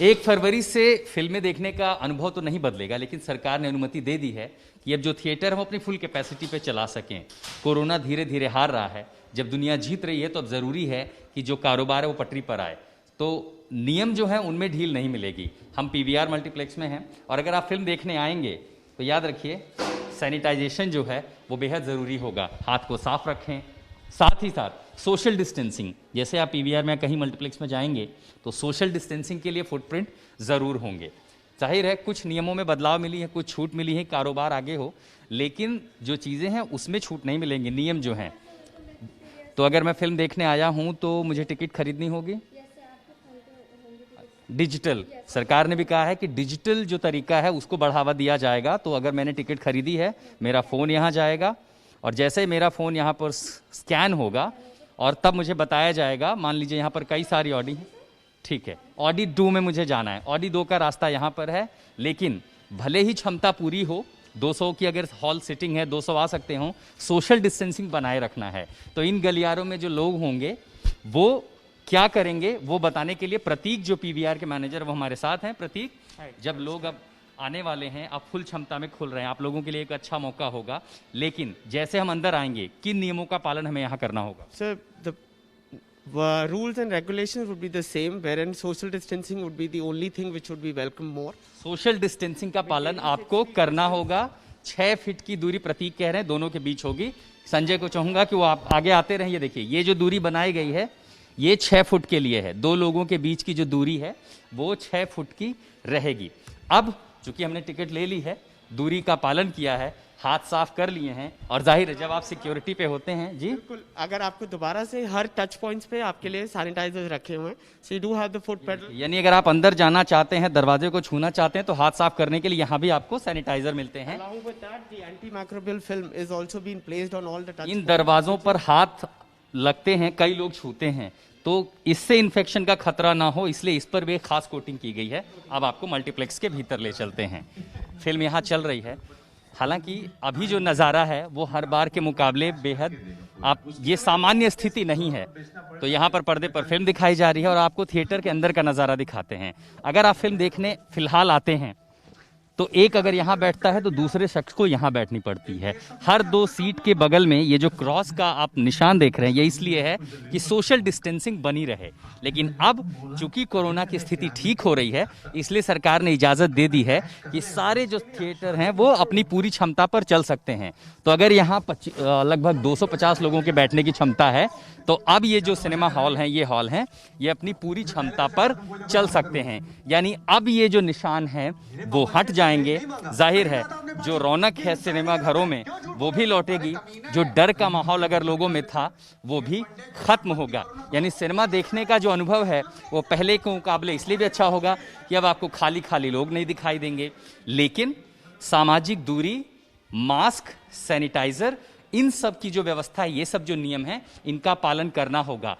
1 फरवरी से फिल्में देखने का अनुभव तो नहीं बदलेगा, लेकिन सरकार ने अनुमति दे दी है कि अब जो थिएटर हम अपनी फुल कैपेसिटी पे चला सकें। कोरोना धीरे धीरे हार रहा है, जब दुनिया जीत रही है तो अब ज़रूरी है कि जो कारोबार है वो पटरी पर आए। तो नियम जो है उनमें ढील नहीं मिलेगी। हम पीवीआर मल्टीप्लेक्स में हैं और अगर आप फिल्म देखने आएंगे तो याद रखिए सैनिटाइजेशन जो है वो बेहद ज़रूरी होगा। हाथ को साफ रखें, साथ ही साथ सोशल डिस्टेंसिंग। जैसे आप पीवीआर में कहीं मल्टीप्लेक्स में जाएंगे तो सोशल डिस्टेंसिंग के लिए फुटप्रिंट ज़रूर होंगे। जाहिर है कुछ नियमों में बदलाव मिली है, कुछ छूट मिली है, कारोबार आगे हो, लेकिन जो चीज़ें हैं उसमें छूट नहीं मिलेंगी, नियम जो हैं। तो अगर मैं फिल्म देखने आया हूं तो मुझे टिकट खरीदनी होगी डिजिटल। सरकार ने भी कहा है कि डिजिटल जो तरीका है उसको बढ़ावा दिया जाएगा। तो अगर मैंने टिकट खरीदी है, मेरा फ़ोन यहाँ जाएगा और जैसे ही मेरा फ़ोन यहाँ पर स्कैन होगा और तब मुझे बताया जाएगा, मान लीजिए यहाँ पर कई सारी ऑडी हैं, ठीक है, ऑडी 2 में मुझे जाना है। ऑडी 2 का रास्ता यहाँ पर है, लेकिन भले ही क्षमता पूरी हो, 200 की अगर हॉल सिटिंग है, 200 आ सकते हों, सोशल डिस्टेंसिंग बनाए रखना है। तो इन गलियारों में जो लोग होंगे वो क्या करेंगे वो बताने के लिए प्रतीक जो पीवीआर के मैनेजर वो हमारे साथ हैं। प्रतीक, जब लोग अब आने वाले हैं, अब फुल क्षमता में खुल रहे हैं, आप लोगों के लिए एक अच्छा मौका होगा, लेकिन जैसे हम अंदर आएंगे किन नियमों का पालन हमें यहाँ करना होगा? Sir, the rules and regulations would be the same, wherein social distancing would be the only thing which would be welcome more. Social distancing का पालन आपको करना होगा। 6 फीट की दूरी प्रतीक कह रहे हैं दोनों के बीच होगी। संजय को चाहूंगा कि वो आप आगे आते रहें। ये देखिए, ये जो दूरी बनाई गई है ये 6 फुट के लिए है। 2 लोगों के बीच की जो दूरी है वो 6 फुट की रहेगी। अब चूंकि हमने टिकट ले ली है, दूरी का पालन किया है, हाथ साफ कर लिए हैं, और जाहिर है जब आप सिक्योरिटी पे होते हैं जी, बिल्कुल, अगर आपको दोबारा से हर टच पॉइंट्स पे आपके लिए सैनिटाइजर्स रखे हुए हैं। So you do have the foot pedal. यानी अगर आप अंदर जाना चाहते हैं, दरवाजे को छूना चाहते हैं, तो हाथ साफ करने के लिए यहाँ भी आपको सैनिटाइजर मिलते हैं। Along with that, the antimicrobial film is also being placed on all the touch इन दरवाजों पर हाथ लगते हैं, कई लोग छूते हैं, तो इससे इन्फेक्शन का खतरा ना हो, इसलिए इस पर भी एक खास कोटिंग की गई है। अब आपको मल्टीप्लेक्स के भीतर ले चलते हैं। फिल्म यहाँ चल रही है, हालांकि अभी जो नज़ारा है वो हर बार के मुकाबले बेहद, आप ये सामान्य स्थिति नहीं है। तो यहाँ पर पर्दे पर फिल्म दिखाई जा रही है और आपको थिएटर के अंदर का नज़ारा दिखाते हैं। अगर आप फिल्म देखने फिलहाल आते हैं तो एक अगर यहाँ बैठता है तो दूसरे शख्स को यहाँ बैठनी पड़ती है। हर 2 सीट के बगल में ये जो क्रॉस का आप निशान देख रहे हैं, ये इसलिए है कि सोशल डिस्टेंसिंग बनी रहे। लेकिन अब चूंकि कोरोना की स्थिति ठीक हो रही है, इसलिए सरकार ने इजाज़त दे दी है कि सारे जो थिएटर हैं वो अपनी पूरी क्षमता पर चल सकते हैं। तो अगर यहाँ लगभग 250 लोगों के बैठने की क्षमता है, तो अब ये जो सिनेमा हॉल हैं, ये हॉल हैं, ये अपनी पूरी क्षमता पर चल सकते हैं। यानी अब ये जो निशान है वो हट जाएंगे। जाहिर है जो रौनक है सिनेमा घरों में वो भी लौटेगी, जो डर का माहौल अगर लोगों में था वो भी खत्म होगा। यानी सिनेमा देखने का जो अनुभव है वो पहले के मुकाबले इसलिए भी अच्छा होगा कि अब आपको खाली खाली लोग नहीं दिखाई देंगे, लेकिन सामाजिक दूरी, मास्क, सैनिटाइजर, इन सब की जो व्यवस्था है, ये सब जो नियम है, इनका पालन करना होगा।